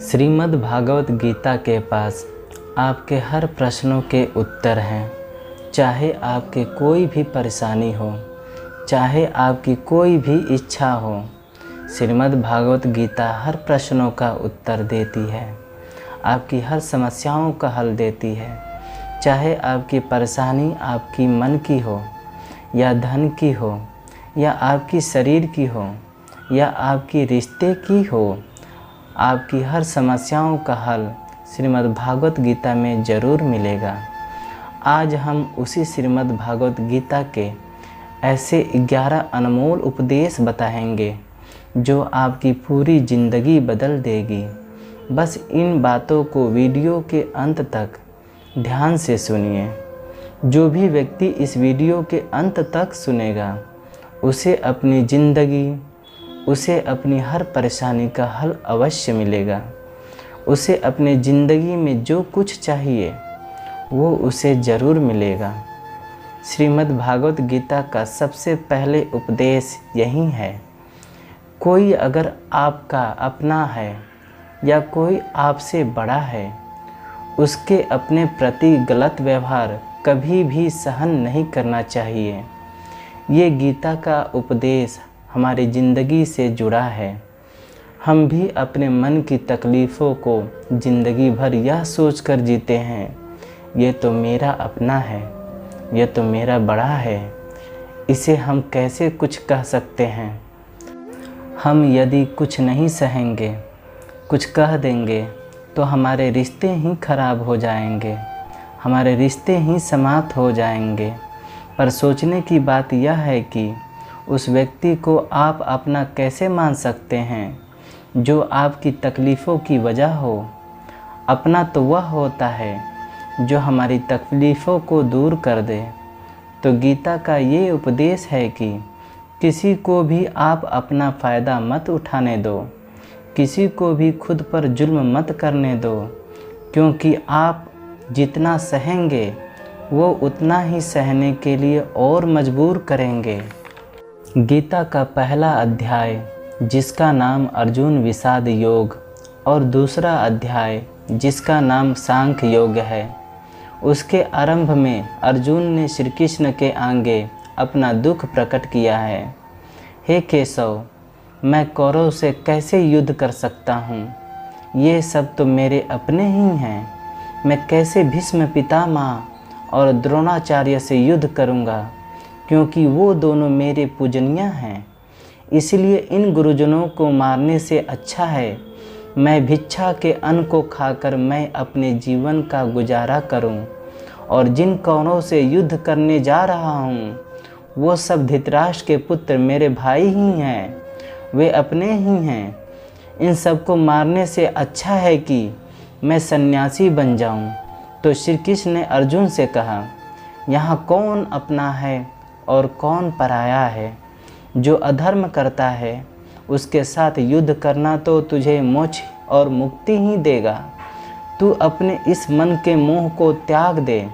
श्रीमद् भागवत गीता के पास आपके हर प्रश्नों के उत्तर हैं। चाहे आपके कोई भी परेशानी हो, चाहे आपकी कोई भी इच्छा हो, श्रीमद् भागवत गीता हर प्रश्नों का उत्तर देती है, आपकी हर समस्याओं का हल देती है। चाहे आपकी परेशानी आपकी मन की हो या धन की हो या आपकी शरीर की हो या आपकी रिश्ते की हो, आपकी हर समस्याओं का हल श्रीमद् भागवत गीता में ज़रूर मिलेगा। आज हम उसी श्रीमद् भागवत गीता के ऐसे 11 अनमोल उपदेश बताएंगे जो आपकी पूरी ज़िंदगी बदल देगी। बस इन बातों को वीडियो के अंत तक ध्यान से सुनिए। जो भी व्यक्ति इस वीडियो के अंत तक सुनेगा उसे अपनी ज़िंदगी, उसे अपनी हर परेशानी का हल अवश्य मिलेगा। उसे अपने ज़िंदगी में जो कुछ चाहिए वो उसे ज़रूर मिलेगा। श्रीमद् भागवत गीता का सबसे पहले उपदेश यही है, कोई अगर आपका अपना है या कोई आपसे बड़ा है, उसके अपने प्रति गलत व्यवहार कभी भी सहन नहीं करना चाहिए। ये गीता का उपदेश हमारी ज़िंदगी से जुड़ा है। हम भी अपने मन की तकलीफ़ों को ज़िंदगी भर यह सोचकर जीते हैं, ये तो मेरा अपना है, ये तो मेरा बड़ा है, इसे हम कैसे कुछ कह सकते हैं। हम यदि कुछ नहीं सहेंगे, कुछ कह देंगे तो हमारे रिश्ते ही खराब हो जाएंगे, हमारे रिश्ते ही समाप्त हो जाएंगे। पर सोचने की बात यह है कि उस व्यक्ति को आप अपना कैसे मान सकते हैं जो आपकी तकलीफ़ों की वजह हो। अपना तो वह होता है जो हमारी तकलीफ़ों को दूर कर दे। तो गीता का ये उपदेश है कि किसी को भी आप अपना फ़ायदा मत उठाने दो, किसी को भी खुद पर जुल्म मत करने दो, क्योंकि आप जितना सहेंगे वो उतना ही सहने के लिए और मजबूर करेंगे। गीता का पहला अध्याय जिसका नाम अर्जुन विषाद योग और दूसरा अध्याय जिसका नाम सांख्य योग है, उसके आरंभ में अर्जुन ने श्री कृष्ण के आगे अपना दुख प्रकट किया है। हे केशव, मैं कौरव से कैसे युद्ध कर सकता हूँ? ये सब तो मेरे अपने ही हैं। मैं कैसे भीष्म पितामह और द्रोणाचार्य से युद्ध करूँगा, क्योंकि वो दोनों मेरे पूजनीय हैं। इसलिए इन गुरुजनों को मारने से अच्छा है मैं भिक्षा के अन्न को खाकर मैं अपने जीवन का गुजारा करूं। और जिन कौरवों से युद्ध करने जा रहा हूं वो सब धृतराष्ट्र के पुत्र मेरे भाई ही हैं, वे अपने ही हैं। इन सबको मारने से अच्छा है कि मैं सन्यासी बन जाऊं। तो श्री कृष्ण ने अर्जुन से कहा, यहाँ कौन अपना है और कौन पराया है? जो अधर्म करता है उसके साथ युद्ध करना तो तुझे मोक्ष और मुक्ति ही देगा। तू अपने इस मन के मोह को त्याग दे,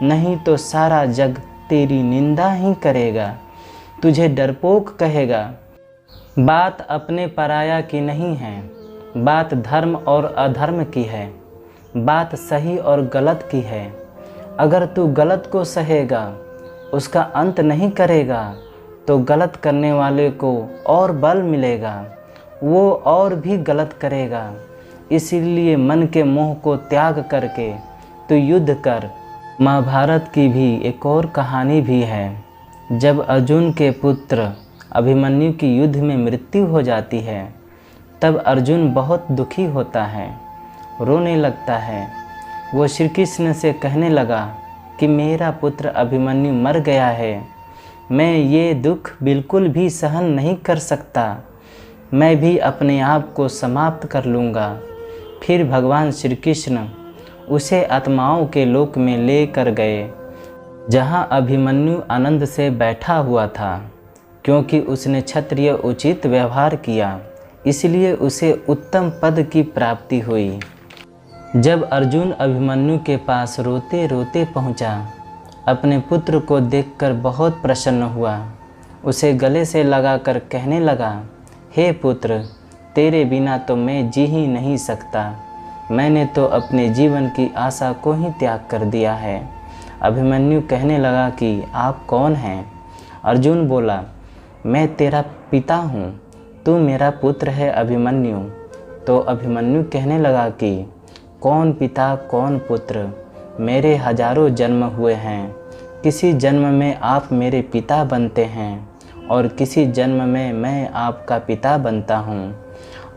नहीं तो सारा जग तेरी निंदा ही करेगा, तुझे डरपोक कहेगा। बात अपने पराया की नहीं है, बात धर्म और अधर्म की है, बात सही और गलत की है। अगर तू गलत को सहेगा, उसका अंत नहीं करेगा, तो गलत करने वाले को और बल मिलेगा, वो और भी गलत करेगा। इसीलिए मन के मोह को त्याग करके तू युद्ध कर। महाभारत की भी एक और कहानी भी है। जब अर्जुन के पुत्र अभिमन्यु की युद्ध में मृत्यु हो जाती है, तब अर्जुन बहुत दुखी होता है, रोने लगता है। वो श्री कृष्ण से कहने लगा कि मेरा पुत्र अभिमन्यु मर गया है, मैं ये दुख बिल्कुल भी सहन नहीं कर सकता, मैं भी अपने आप को समाप्त कर लूँगा। फिर भगवान श्री कृष्ण उसे आत्माओं के लोक में ले कर गए, जहाँ अभिमन्यु आनंद से बैठा हुआ था। क्योंकि उसने क्षत्रिय उचित व्यवहार किया, इसलिए उसे उत्तम पद की प्राप्ति हुई। जब अर्जुन अभिमन्यु के पास रोते रोते पहुंचा, अपने पुत्र को देखकर बहुत प्रसन्न हुआ। उसे गले से लगाकर कहने लगा, हे पुत्र, तेरे बिना तो मैं जी ही नहीं सकता। मैंने तो अपने जीवन की आशा को ही त्याग कर दिया है। अभिमन्यु कहने लगा कि आप कौन हैं? अर्जुन बोला, मैं तेरा पिता हूँ, तू मेरा पुत्र है अभिमन्यु। तो अभिमन्यु कहने लगा कि कौन पिता कौन पुत्र, मेरे हजारों जन्म हुए हैं। किसी जन्म में आप मेरे पिता बनते हैं और किसी जन्म में मैं आपका पिता बनता हूँ।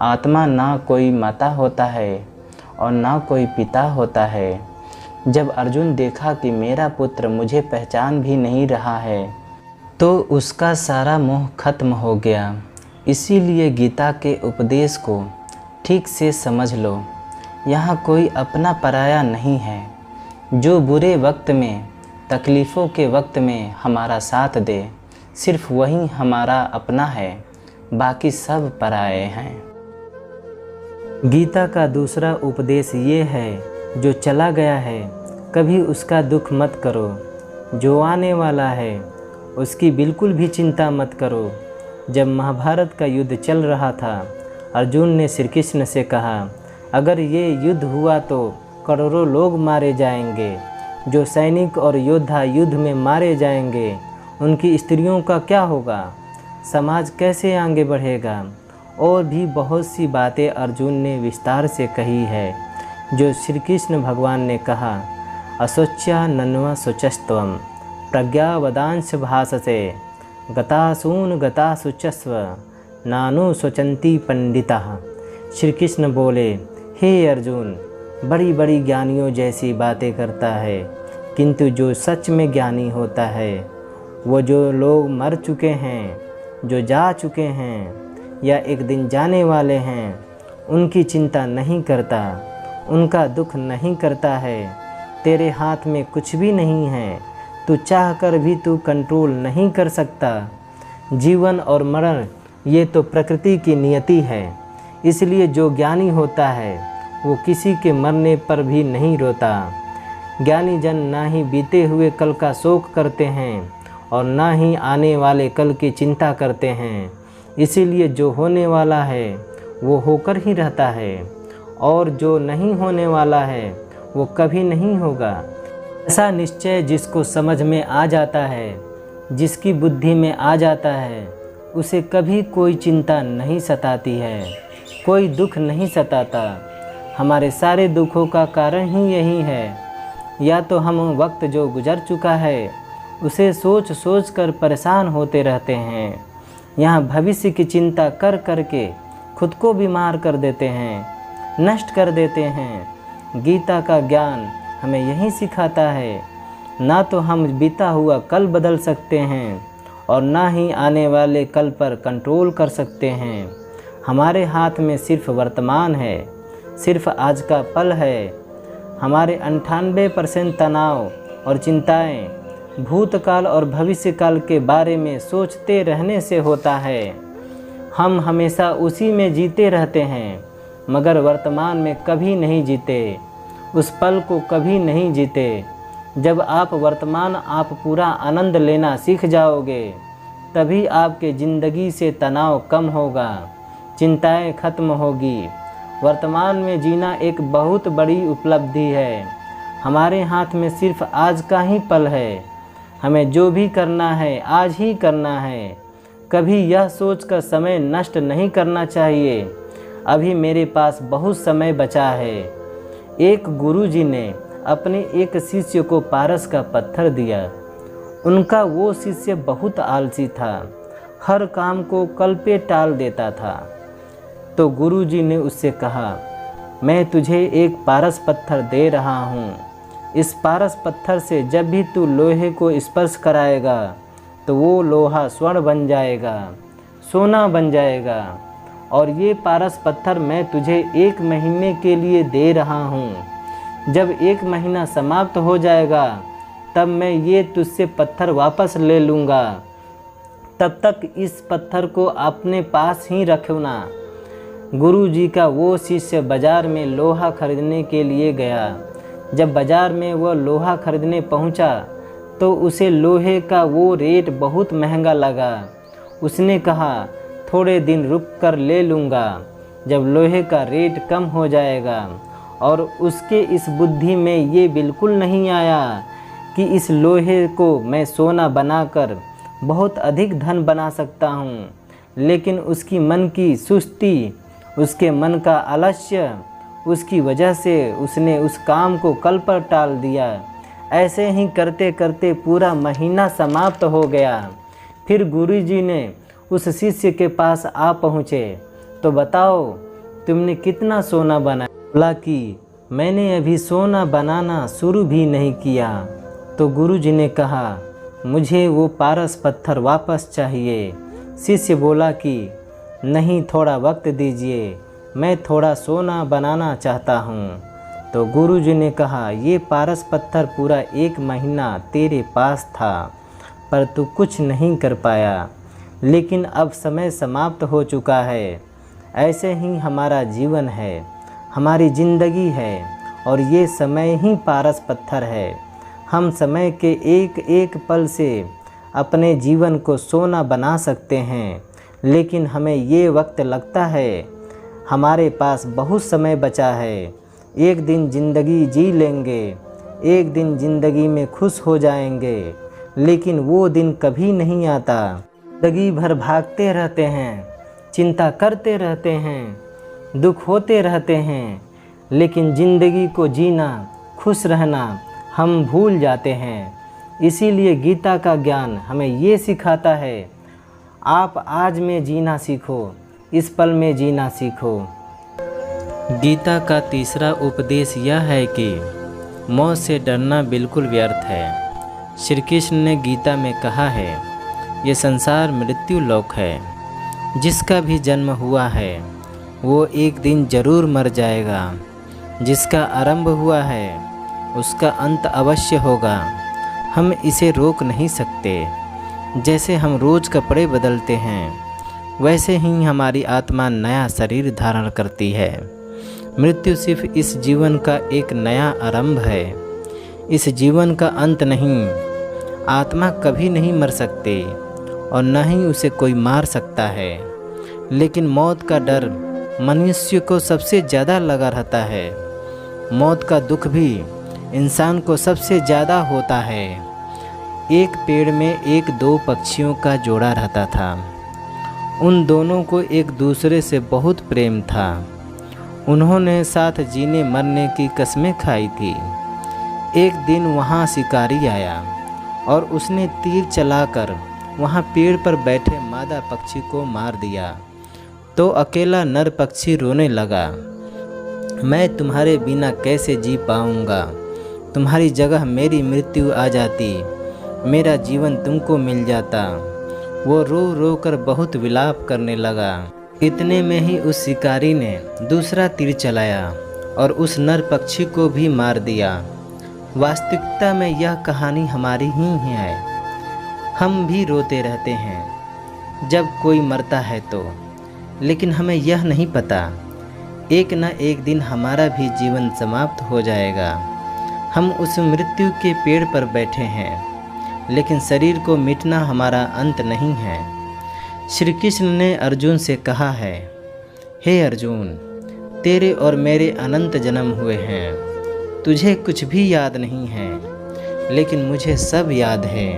आत्मा ना कोई माता होता है और ना कोई पिता होता है। जब अर्जुन देखा कि मेरा पुत्र मुझे पहचान भी नहीं रहा है तो उसका सारा मोह खत्म हो गया। इसीलिए गीता के उपदेश को ठीक से समझ लो। यहाँ कोई अपना पराया नहीं है। जो बुरे वक्त में, तकलीफ़ों के वक्त में हमारा साथ दे, सिर्फ वही हमारा अपना है, बाकी सब पराये हैं। गीता का दूसरा उपदेश ये है, जो चला गया है कभी उसका दुख मत करो। जो आने वाला है उसकी बिल्कुल भी चिंता मत करो। जब महाभारत का युद्ध चल रहा था, अर्जुन ने श्री कृष्ण से कहा, अगर ये युद्ध हुआ तो करोड़ों लोग मारे जाएंगे। जो सैनिक और योद्धा युद्ध में मारे जाएंगे, उनकी स्त्रियों का क्या होगा? समाज कैसे आगे बढ़ेगा? और भी बहुत सी बातें अर्जुन ने विस्तार से कही है। जो श्री कृष्ण भगवान ने कहा, अशोच्या नन्वा शुचस्त्वम प्रज्ञावदांश भाससे गतासून गता शुचस्व नानु शोचंती पंडितः। श्री कृष्ण बोले, हे अर्जुन, बड़ी बड़ी ज्ञानियों जैसी बातें करता है, किंतु जो सच में ज्ञानी होता है वो जो लोग मर चुके हैं, जो जा चुके हैं या एक दिन जाने वाले हैं, उनकी चिंता नहीं करता, उनका दुख नहीं करता है। तेरे हाथ में कुछ भी नहीं है, तू चाह कर भी तू कंट्रोल नहीं कर सकता। जीवन और मरण ये तो प्रकृति की नियति है। इसलिए जो ज्ञानी होता है वो किसी के मरने पर भी नहीं रोता। ज्ञानी जन ना ही बीते हुए कल का शोक करते हैं और ना ही आने वाले कल की चिंता करते हैं। इसीलिए जो होने वाला है वो होकर ही रहता है और जो नहीं होने वाला है वो कभी नहीं होगा। ऐसा निश्चय जिसको समझ में आ जाता है, जिसकी बुद्धि में आ जाता है, उसे कभी कोई चिंता नहीं सताती है, कोई दुख नहीं सताता। हमारे सारे दुखों का कारण ही यही है। या तो हम वक्त जो गुजर चुका है उसे सोच सोच कर परेशान होते रहते हैं, यहाँ भविष्य की चिंता कर कर के खुद को बीमार कर देते हैं, नष्ट कर देते हैं। गीता का ज्ञान हमें यही सिखाता है, ना तो हम बीता हुआ कल बदल सकते हैं और ना ही आने वाले कल पर कंट्रोल कर सकते हैं। हमारे हाथ में सिर्फ वर्तमान है, सिर्फ आज का पल है। हमारे 98% तनाव और चिंताएं भूतकाल और भविष्यकाल के बारे में सोचते रहने से होता है। हम हमेशा उसी में जीते रहते हैं, मगर वर्तमान में कभी नहीं जीते, उस पल को कभी नहीं जीते। जब आप वर्तमान आप पूरा आनंद लेना सीख जाओगे, तभी आपके ज़िंदगी से तनाव कम होगा, चिंताएं खत्म होगी। वर्तमान में जीना एक बहुत बड़ी उपलब्धि है। हमारे हाथ में सिर्फ आज का ही पल है। हमें जो भी करना है आज ही करना है। कभी यह सोचकर समय नष्ट नहीं करना चाहिए, अभी मेरे पास बहुत समय बचा है। एक गुरुजी ने अपने एक शिष्य को पारस का पत्थर दिया। उनका वो शिष्य बहुत आलसी था, हर काम को कल पे टाल देता था। तो गुरुजी ने उससे कहा, मैं तुझे एक पारस पत्थर दे रहा हूँ। इस पारस पत्थर से जब भी तू लोहे को स्पर्श कराएगा तो वो लोहा स्वर्ण बन जाएगा, सोना बन जाएगा। और ये पारस पत्थर मैं तुझे 1 महीने के लिए दे रहा हूँ। जब 1 महीना समाप्त हो जाएगा तब मैं ये तुझसे पत्थर वापस ले लूँगा। तब तक इस पत्थर को अपने पास ही रखना। गुरुजी का वो शिष्य बाज़ार में लोहा खरीदने के लिए गया। जब बाज़ार में वह लोहा खरीदने पहुंचा तो उसे लोहे का वो रेट बहुत महंगा लगा। उसने कहा, थोड़े दिन रुक कर ले लूँगा। जब लोहे का रेट कम हो जाएगा। और उसके इस बुद्धि में ये बिल्कुल नहीं आया कि इस लोहे को मैं सोना बनाकर बहुत अधिक धन बना सकता हूँ। लेकिन उसकी मन की सुस्ती, उसके मन का आलस्य, उसकी वजह से उसने उस काम को कल पर टाल दिया। ऐसे ही करते करते पूरा महीना समाप्त हो गया। फिर गुरुजी ने उस शिष्य के पास आ पहुँचे। तो बताओ तुमने कितना सोना बनाया? बोला कि मैंने अभी सोना बनाना शुरू भी नहीं किया। तो गुरुजी ने कहा मुझे वो पारस पत्थर वापस चाहिए। शिष्य बोला कि नहीं, थोड़ा वक्त दीजिए, मैं थोड़ा सोना बनाना चाहता हूँ। तो गुरुजी ने कहा ये पारस पत्थर पूरा 1 महीना तेरे पास था, पर तू कुछ नहीं कर पाया। लेकिन अब समय समाप्त हो चुका है। ऐसे ही हमारा जीवन है, हमारी ज़िंदगी है, और ये समय ही पारस पत्थर है। हम समय के एक एक पल से अपने जीवन को सोना बना सकते हैं। लेकिन हमें ये वक्त लगता है। हमारे पास बहुत समय बचा है। एक दिन ज़िंदगी जी लेंगे, एक दिन ज़िंदगी में खुश हो जाएंगे, लेकिन वो दिन कभी नहीं आता। ज़िंदगी भर भागते रहते हैं, चिंता करते रहते हैं, दुख होते रहते हैं, लेकिन ज़िंदगी को जीना, खुश रहना हम भूल जाते हैं। इसीलिए गीता का ज्ञान हमें ये सिखाता है, आप आज में जीना सीखो, इस पल में जीना सीखो। गीता का तीसरा उपदेश यह है कि मौत से डरना बिल्कुल व्यर्थ है। श्री कृष्ण ने गीता में कहा है, ये संसार मृत्यु लोक है। जिसका भी जन्म हुआ है वो एक दिन जरूर मर जाएगा। जिसका आरंभ हुआ है उसका अंत अवश्य होगा। हम इसे रोक नहीं सकते। जैसे हम रोज़ कपड़े बदलते हैं, वैसे ही हमारी आत्मा नया शरीर धारण करती है। मृत्यु सिर्फ इस जीवन का एक नया आरंभ है, इस जीवन का अंत नहीं। आत्मा कभी नहीं मर सकती और न ही उसे कोई मार सकता है। लेकिन मौत का डर मनुष्य को सबसे ज़्यादा लगा रहता है। मौत का दुख भी इंसान को सबसे ज़्यादा होता है। एक पेड़ में 1-2 पक्षियों का जोड़ा रहता था। उन दोनों को एक दूसरे से बहुत प्रेम था। उन्होंने साथ जीने मरने की कस्में खाई थी। एक दिन वहाँ शिकारी आया और उसने तीर चलाकर वहाँ पेड़ पर बैठे मादा पक्षी को मार दिया। तो अकेला नर पक्षी रोने लगा, मैं तुम्हारे बिना कैसे जी पाऊँगा। तुम्हारी जगह मेरी मृत्यु आ जाती, मेरा जीवन तुमको मिल जाता। वो रो रो कर बहुत विलाप करने लगा। इतने में ही उस शिकारी ने दूसरा तीर चलाया और उस नर पक्षी को भी मार दिया। वास्तविकता में यह कहानी हमारी ही है। हम भी रोते रहते हैं जब कोई मरता है तो, लेकिन हमें यह नहीं पता एक न एक दिन हमारा भी जीवन समाप्त हो जाएगा। हम उस मृत्यु के पेड़ पर बैठे हैं, लेकिन शरीर को मिटना हमारा अंत नहीं है। श्री कृष्ण ने अर्जुन से कहा है, हे अर्जुन, तेरे और मेरे अनंत जन्म हुए हैं। तुझे कुछ भी याद नहीं है, लेकिन मुझे सब याद है।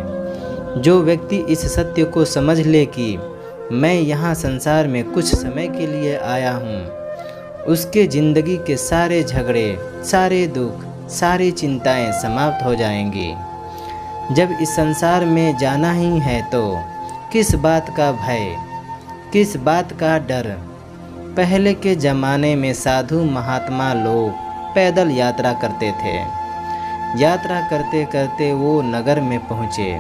जो व्यक्ति इस सत्य को समझ ले कि मैं यहाँ संसार में कुछ समय के लिए आया हूँ, उसके ज़िंदगी के सारे झगड़े, सारे दुख, सारी चिंताएं समाप्त हो जाएंगी। जब इस संसार में जाना ही है तो किस बात का भय, किस बात का डर। पहले के ज़माने में साधु महात्मा लोग पैदल यात्रा करते थे। यात्रा करते करते वो नगर में पहुँचे।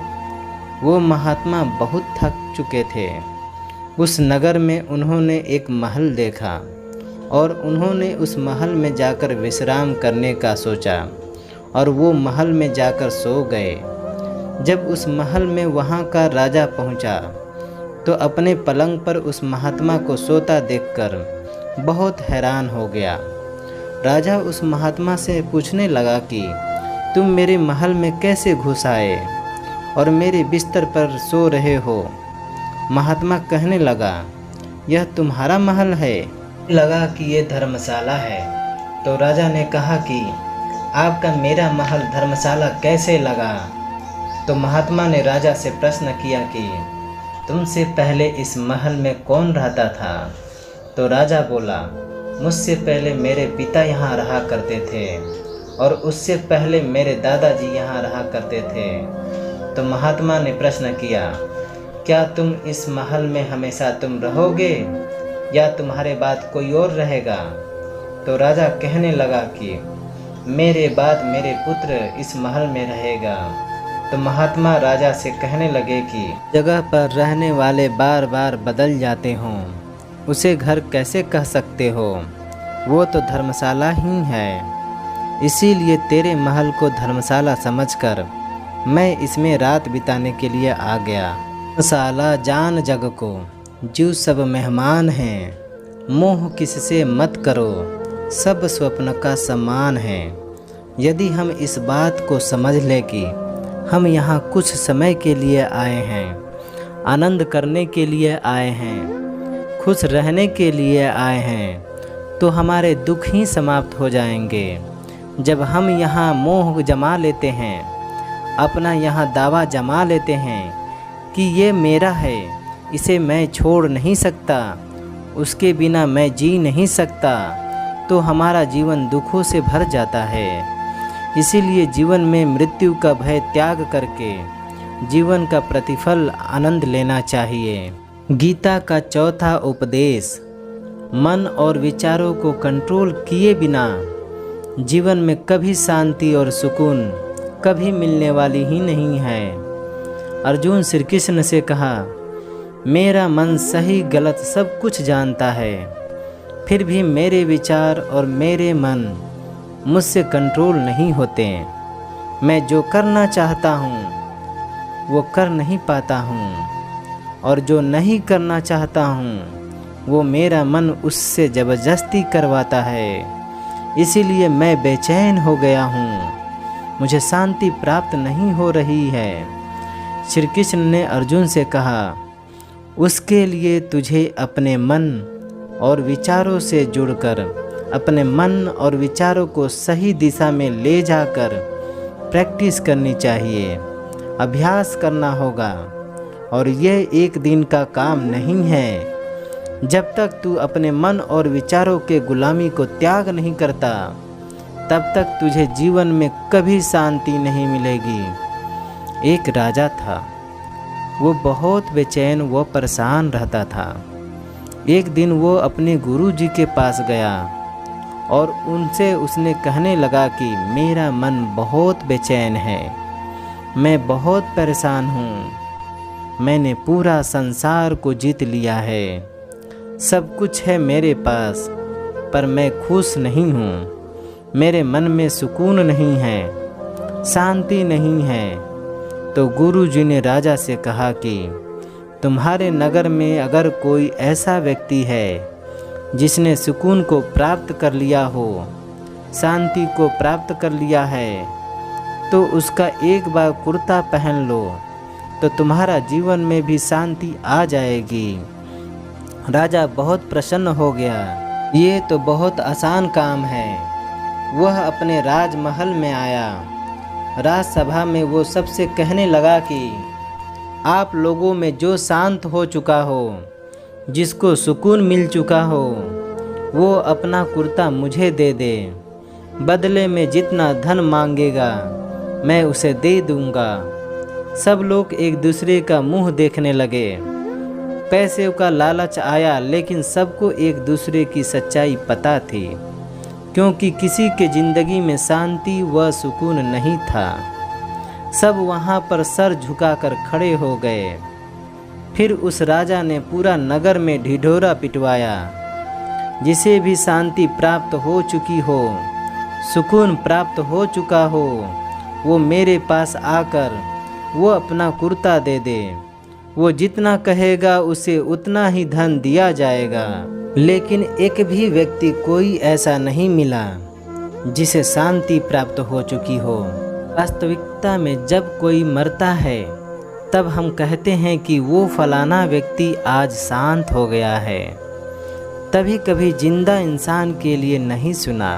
वो महात्मा बहुत थक चुके थे। उस नगर में उन्होंने एक महल देखा और उन्होंने उस महल में जाकर विश्राम करने का सोचा और वो महल में जाकर सो गए। जब उस महल में वहाँ का राजा पहुँचा तो अपने पलंग पर उस महात्मा को सोता देखकर बहुत हैरान हो गया। राजा उस महात्मा से पूछने लगा कि तुम मेरे महल में कैसे घुस आए और मेरे बिस्तर पर सो रहे हो। महात्मा कहने लगा, यह तुम्हारा महल है, लगा कि ये धर्मशाला है। तो राजा ने कहा कि आपका मेरा महल धर्मशाला कैसे लगा? तो महात्मा ने राजा से प्रश्न किया कि तुमसे पहले इस महल में कौन रहता था? तो राजा बोला, मुझसे पहले मेरे पिता यहाँ रहा करते थे और उससे पहले मेरे दादाजी यहाँ रहा करते थे। तो महात्मा ने प्रश्न किया, क्या तुम इस महल में हमेशा तुम रहोगे या तुम्हारे बाद कोई और रहेगा? तो राजा कहने लगा कि मेरे बाद मेरे पुत्र इस महल में रहेगा। तो महात्मा राजा से कहने लगे कि जगह पर रहने वाले बार बार बदल जाते हों, उसे घर कैसे कह सकते हो? वो तो धर्मशाला ही है। इसीलिए तेरे महल को धर्मशाला समझकर मैं इसमें रात बिताने के लिए आ गया। धर्मशाला जान जग को, जो सब मेहमान हैं, मोह किससे मत करो, सब स्वप्न का समान है। यदि हम इस बात को समझ लें कि हम यहाँ कुछ समय के लिए आए हैं, आनंद करने के लिए आए हैं, खुश रहने के लिए आए हैं, तो हमारे दुख ही समाप्त हो जाएंगे। जब हम यहाँ मोह जमा लेते हैं, अपना यहाँ दावा जमा लेते हैं कि ये मेरा है, इसे मैं छोड़ नहीं सकता, उसके बिना मैं जी नहीं सकता, तो हमारा जीवन दुखों से भर जाता है। इसीलिए जीवन में मृत्यु का भय त्याग करके जीवन का प्रतिफल आनंद लेना चाहिए। गीता का चौथा उपदेश, मन और विचारों को कंट्रोल किए बिना जीवन में कभी शांति और सुकून कभी मिलने वाली ही नहीं है। अर्जुन श्री कृष्ण से कहा, मेरा मन सही गलत सब कुछ जानता है, फिर भी मेरे विचार और मेरे मन मुझसे कंट्रोल नहीं होते। मैं जो करना चाहता हूँ वो कर नहीं पाता हूँ, और जो नहीं करना चाहता हूँ वो मेरा मन उससे ज़बरदस्ती करवाता है। इसीलिए मैं बेचैन हो गया हूँ, मुझे शांति प्राप्त नहीं हो रही है। श्री कृष्ण ने अर्जुन से कहा, उसके लिए तुझे अपने मन और विचारों से जुड़कर अपने मन और विचारों को सही दिशा में ले जाकर प्रैक्टिस करनी चाहिए, अभ्यास करना होगा। और यह एक दिन का काम नहीं है। जब तक तू अपने मन और विचारों के गुलामी को त्याग नहीं करता, तब तक तुझे जीवन में कभी शांति नहीं मिलेगी। एक राजा था, वो बहुत बेचैन व परेशान रहता था। एक दिन वो अपने गुरुजी के पास गया और उनसे उसने कहने लगा कि मेरा मन बहुत बेचैन है, मैं बहुत परेशान हूँ, मैंने पूरा संसार को जीत लिया है, सब कुछ है मेरे पास, पर मैं खुश नहीं हूँ, मेरे मन में सुकून नहीं है, शांति नहीं है। तो गुरुजी ने राजा से कहा कि तुम्हारे नगर में अगर कोई ऐसा व्यक्ति है जिसने सुकून को प्राप्त कर लिया हो, शांति को प्राप्त कर लिया है, तो उसका एक बार कुर्ता पहन लो तो तुम्हारा जीवन में भी शांति आ जाएगी। राजा बहुत प्रसन्न हो गया। ये तो बहुत आसान काम है। वह अपने राजमहल में आया। राजसभा में वो सबसे कहने लगा कि आप लोगों में जो शांत हो चुका हो, जिसको सुकून मिल चुका हो, वो अपना कुर्ता मुझे दे दे। बदले में जितना धन मांगेगा मैं उसे दे दूंगा। सब लोग एक दूसरे का मुंह देखने लगे। पैसे का लालच आया, लेकिन सबको एक दूसरे की सच्चाई पता थी, क्योंकि किसी के ज़िंदगी में शांति व सुकून नहीं था। सब वहाँ पर सर झुकाकर खड़े हो गए। फिर उस राजा ने पूरा नगर में ढिढोरा पिटवाया। जिसे भी शांति प्राप्त हो चुकी हो, सुकून प्राप्त हो चुका हो, वो मेरे पास आकर वो अपना कुर्ता दे दे। वो जितना कहेगा उसे उतना ही धन दिया जाएगा। लेकिन एक भी व्यक्ति कोई ऐसा नहीं मिला जिसे शांति प्राप्त हो चुकी हो। वास्तविकता में जब कोई मरता है तब हम कहते हैं कि वो फलाना व्यक्ति आज शांत हो गया है। तभी कभी जिंदा इंसान के लिए नहीं सुना।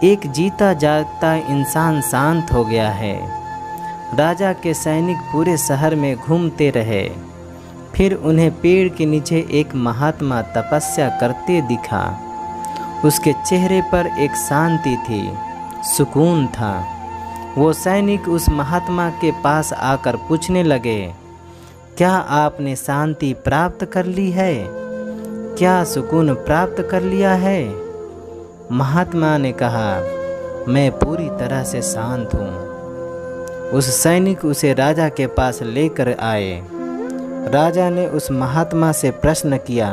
एक जीता जागता इंसान शांत हो गया है। राजा के सैनिक पूरे शहर में घूमते रहे। फिर उन्हें पेड़ के नीचे एक महात्मा तपस्या करते दिखा। उसके चेहरे पर एक शांति थी, सुकून था। वो सैनिक उस महात्मा के पास आकर पूछने लगे, क्या आपने शांति प्राप्त कर ली है? क्या सुकून प्राप्त कर लिया है? महात्मा ने कहा, मैं पूरी तरह से शांत हूँ। उस सैनिक उसे राजा के पास लेकर आए। राजा ने उस महात्मा से प्रश्न किया,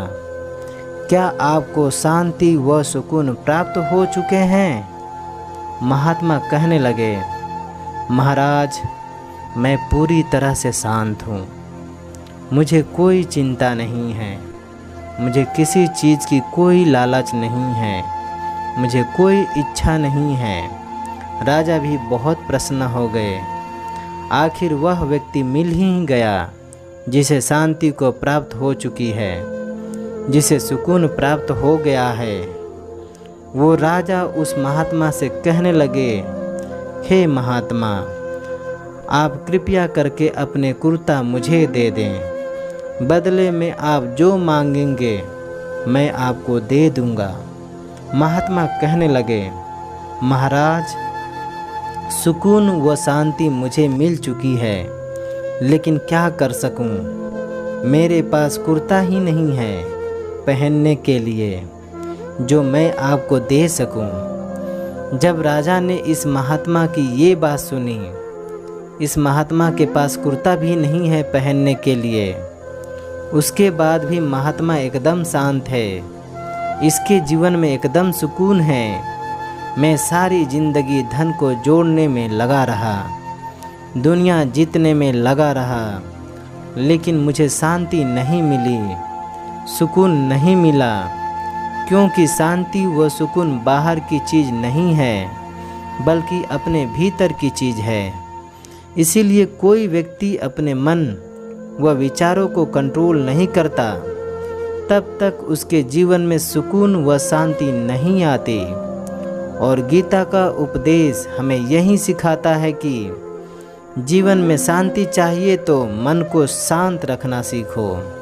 क्या आपको शांति व सुकून प्राप्त हो चुके हैं? महात्मा कहने लगे, महाराज, मैं पूरी तरह से शांत हूँ। मुझे कोई चिंता नहीं है। मुझे किसी चीज़ की कोई लालच नहीं है। मुझे कोई इच्छा नहीं है। राजा भी बहुत प्रसन्न हो गए। आखिर वह व्यक्ति मिल ही गया जिसे शांति को प्राप्त हो चुकी है, जिसे सुकून प्राप्त हो गया है। वो राजा उस महात्मा से कहने लगे, हे महात्मा, आप कृपया करके अपने कुर्ता मुझे दे दें। बदले में आप जो मांगेंगे मैं आपको दे दूंगा। महात्मा कहने लगे, महाराज, सुकून व शांति मुझे मिल चुकी है, लेकिन क्या कर सकूं? मेरे पास कुर्ता ही नहीं है पहनने के लिए जो मैं आपको दे सकूं। जब राजा ने इस महात्मा की ये बात सुनी, इस महात्मा के पास कुर्ता भी नहीं है पहनने के लिए, उसके बाद भी महात्मा एकदम शांत है, इसके जीवन में एकदम सुकून है। मैं सारी ज़िंदगी धन को जोड़ने में लगा रहा, दुनिया जीतने में लगा रहा, लेकिन मुझे शांति नहीं मिली, सुकून नहीं मिला। क्योंकि शांति व सुकून बाहर की चीज़ नहीं है, बल्कि अपने भीतर की चीज़ है। इसीलिए कोई व्यक्ति अपने मन व विचारों को कंट्रोल नहीं करता, तब तक उसके जीवन में सुकून व शांति नहीं आती। और गीता का उपदेश हमें यही सिखाता है कि जीवन में शांति चाहिए तो मन को शांत रखना सीखो।